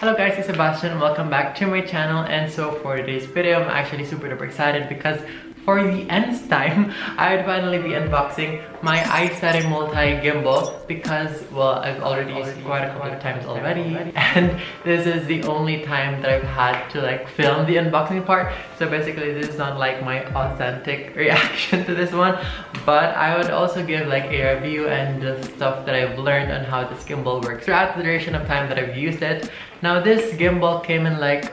Hello guys, it's Sebastian and welcome back to my channel. And so for today's video, I'm actually super duper excited because for the nth time, I would finally be unboxing my iSTEADY multi-gimbal because, well, I've already used it quite a couple of times already, and this is the only time that I've had to like film the unboxing part. So basically this is not like my authentic reaction to this one, but I would also give like a review and the stuff that I've learned on how this gimbal works throughout the duration of time that I've used it. Now this gimbal came in like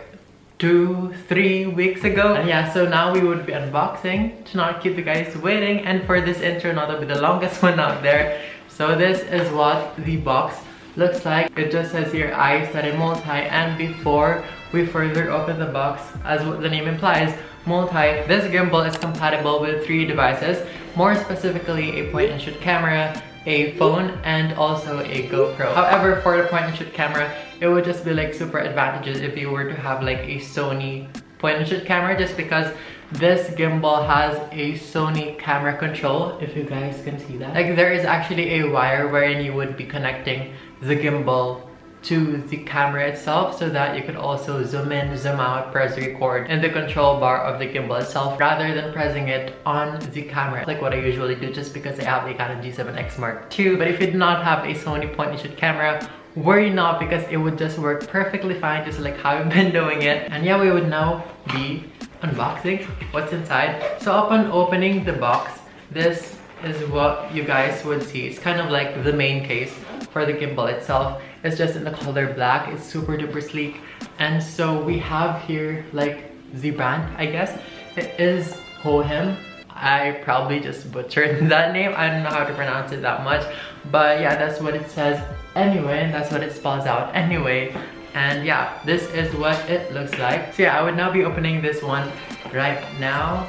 2-3 weeks ago, and yeah, so now we would be unboxing to not keep you guys waiting, and for this intro not to be the longest one out there. So this is what the box looks like. It just says here iSTEADY multi, and before we further open the box, as what the name implies, multi, this gimbal is compatible with 3 devices, more specifically a point and shoot camera, a phone, and also a GoPro. However, for the point and shoot camera, it would just be like super advantageous if you were to have like a Sony point and shoot camera, just because this gimbal has a Sony camera control, if you guys can see that. Like there is actually a wire wherein you would be connecting the gimbal to the camera itself, so that you could also zoom in, zoom out, press record in the control bar of the gimbal itself rather than pressing it on the camera like what I usually do, just because I have a Canon G7X Mark II. But if you do not have a Sony point and shoot camera, worry not, because it would just work perfectly fine, just like how I've been doing it. And yeah, we would now be unboxing what's inside. So upon opening the box, this is what you guys would see. It's kind of like the main case for the gimbal itself. It's just in the color black. It's super duper sleek. And so we have here like the brand, I guess. It is HOHEM. I probably just butchered that name. I don't know how to pronounce it that much, but yeah, that's what it says anyway, and that's what it spells out anyway. And yeah, this is what it looks like. So yeah, I would now be opening this one right now.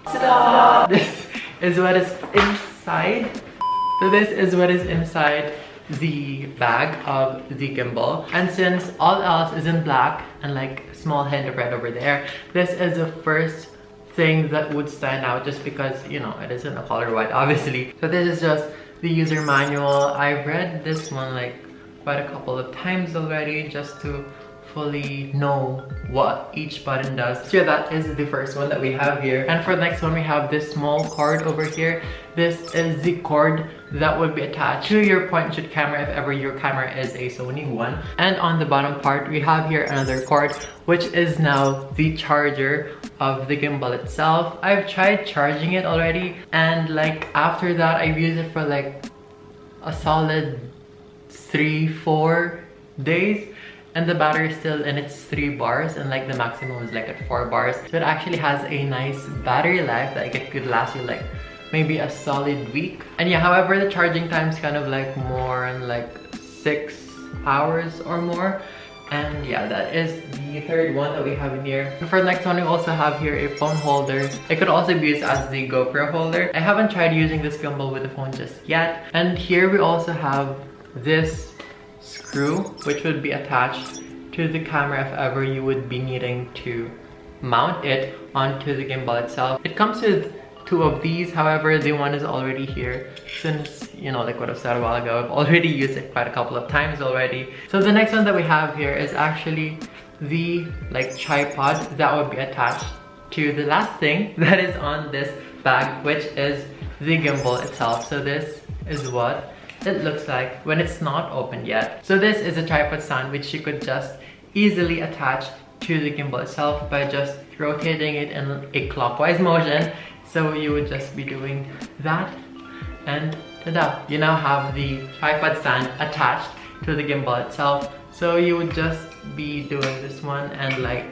So this is what is inside. So this is what is inside the bag of the gimbal. And since all else is in black and like a small hint of red over there, this is the first thing that would stand out, just because, you know, it isn't a color white obviously. So this is just the user manual. I've read this one like quite a couple of times already, just to fully know what each button does. So yeah, that is the first one that we have here. And for the next one, we have this small cord over here. This is the cord that would be attached to your point and shoot camera if ever your camera is a Sony one. And on the bottom part, we have here another cord, which is now the charger of the gimbal itself. I've tried charging it already, and like after that, I've used it for like a solid 3-4 days. And the battery is still in its 3 bars, and like the maximum is like at 4 bars. So it actually has a nice battery life that it could last you like maybe a solid week. And yeah, however, the charging time is kind of like more in like 6 hours or more. And yeah, that is the third one that we have in here. And for the next one, we also have here a phone holder. It could also be used as the GoPro holder. I haven't tried using this gimbal with the phone just yet. And here we also have this screw, which would be attached to the camera if ever you would be needing to mount it onto the gimbal itself. It comes with 2 of these, however, the one is already here since, you know, like what I've said a while ago, I've already used it quite a couple of times already. So the next one that we have here is actually the like tripod that would be attached to the last thing that is on this bag, which is the gimbal itself. So this is what it looks like when it's not opened yet. So this is a tripod stand which you could just easily attach to the gimbal itself by just rotating it in a clockwise motion. So you would just be doing that, and ta-da! You now have the tripod stand attached to the gimbal itself. So you would just be doing this one, and like,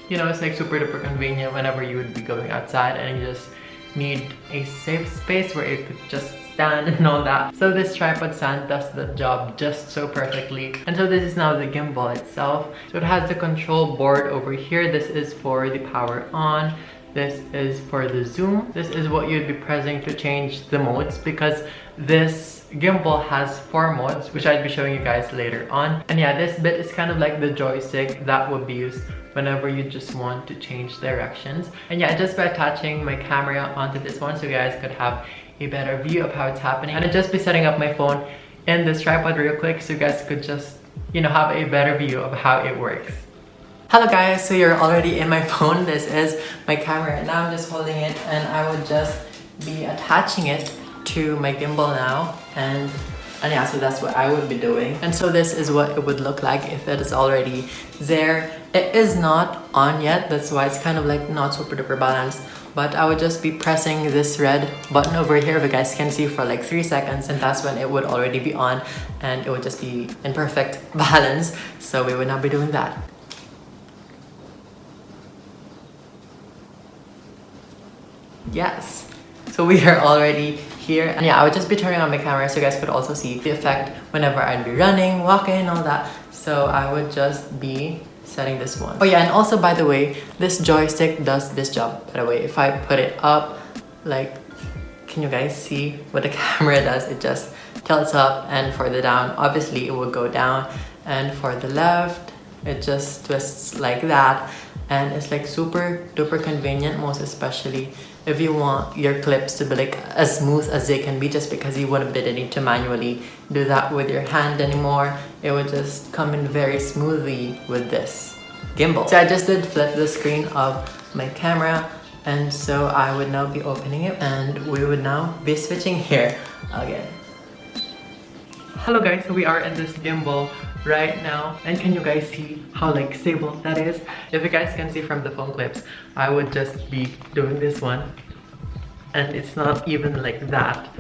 you know, it's like super duper convenient whenever you would be going outside and you just need a safe space where it could just stand and all that. So this tripod stand does the job just so perfectly. And so this is now the gimbal itself. So it has the control board over here. This is for the power on. This is for the zoom. This is what you'd be pressing to change the modes, because this gimbal has 4 modes, which I'll be showing you guys later on. And yeah, this bit is kind of like the joystick that would be used whenever you just want to change directions. And yeah, just by attaching my camera onto this one, so you guys could have a better view of how it's happening, and I'd just be setting up my phone in this tripod real quick so you guys could just, you know, have a better view of how it works. Hello guys, so you're already in my phone. This is my camera. Now I'm just holding it and I would just be attaching it to my gimbal now. And yeah, so that's what I would be doing. And so this is what it would look like if it is already there. It is not on yet, that's why it's kind of like not super duper balanced. But I would just be pressing this red button over here, if you guys can see, for like 3 seconds, and that's when it would already be on and it would just be in perfect balance. So we would not be doing that. Yes, so we are already here, and yeah, I would just be turning on my camera so you guys could also see the effect whenever I'd be running, walking, all that. So I would just be setting this one. Oh yeah, and also by the way, this joystick does this job. By the way, if I put it up, like, can you guys see what the camera does? It just tilts up, and for the down, obviously it would go down, and for the left, it just twists like that. And it's like super duper convenient, most especially if you want your clips to be like as smooth as they can be, just because you wouldn't be needing to manually do that with your hand anymore. It would just come in very smoothly with this gimbal. So I just did flip the screen of my camera, and so I would now be opening it and we would now be switching here again. Hello guys, so we are in this gimbal right now, and can you guys see how like stable that is? If you guys can see from the phone clips, I would just be doing this one and it's not even like that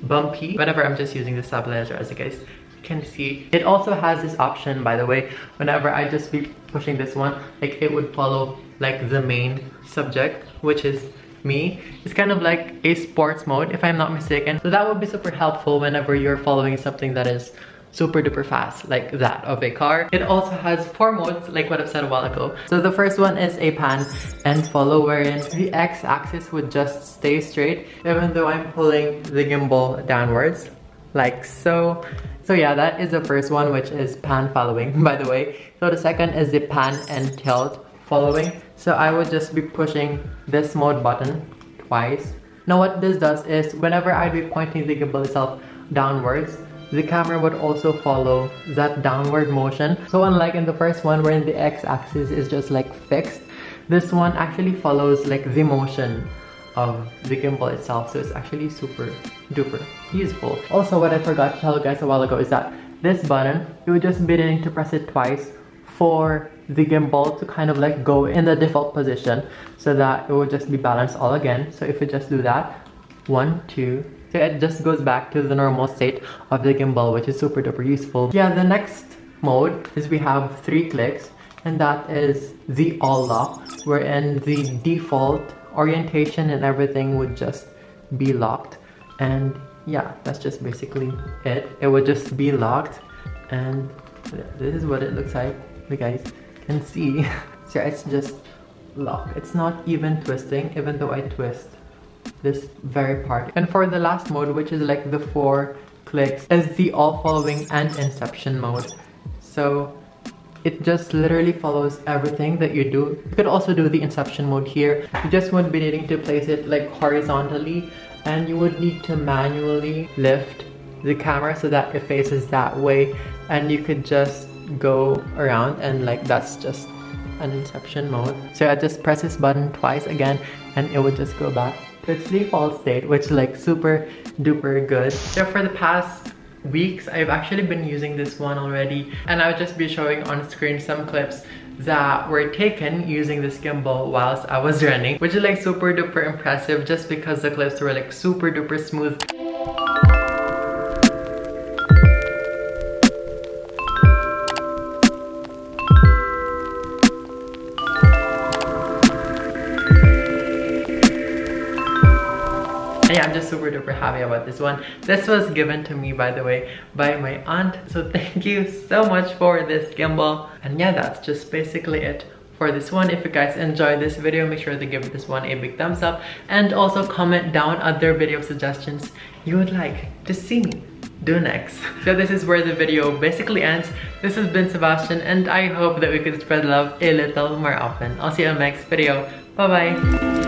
bumpy whenever I'm just using the stabilizer, as you guys can see. It also has this option, by the way, whenever I just be pushing this one, like it would follow like the main subject, which is me. It's kind of like a sports mode if I'm not mistaken, so that would be super helpful whenever you're following something that is super duper fast like that of a car. It also has 4 modes, like what I've said a while ago. So the first one is a pan and follow, wherein the x-axis would just stay straight even though I'm pulling the gimbal downwards like so. So yeah, that is the first one, which is pan following, by the way. So the second is the pan and tilt following. So I would just be pushing this mode button twice. Now what this does is whenever I'd be pointing the gimbal itself downwards, the camera would also follow that downward motion. So unlike in the first one wherein the x-axis is just like fixed, this one actually follows like the motion of the gimbal itself. So it's actually super duper useful. Also, what I forgot to tell you guys a while ago is that this button, you would just be needing to press it twice for the gimbal to kind of like go in the default position so that it will just be balanced all again. So if we just do that, 1, 2, so it just goes back to the normal state of the gimbal, which is super duper useful. Yeah, the next mode is we have 3 clicks, and that is the all lock, wherein the default orientation and everything would just be locked. And yeah, that's just basically it. It would just be locked, and this is what it looks like. You guys can see. So it's just locked. It's not even twisting, even though I twist this very part. And for the last mode, which is like the 4 clicks, is the all following and inception mode. So it just literally follows everything that you do. You could also do the inception mode here. You just wouldn't be needing to place it like horizontally, and you would need to manually lift the camera so that it faces that way, and you could just go around, and like that's just an inception mode. So I just press this button twice again and it would just go back to its default state, which is like super duper good. So for the past weeks, I've actually been using this one already, and I'll just be showing on screen some clips that were taken using this gimbal whilst I was running, which is like super duper impressive just because the clips were like super duper smooth. And yeah, I'm just super duper happy about this one. This was given to me, by the way, by my aunt. So thank you so much for this gimbal. And yeah, that's just basically it for this one. If you guys enjoyed this video, make sure to give this one a big thumbs up. And also comment down other video suggestions you would like to see me do next. So this is where the video basically ends. This has been Sebastian, and I hope that we could spread love a little more often. I'll see you on the next video. Bye bye.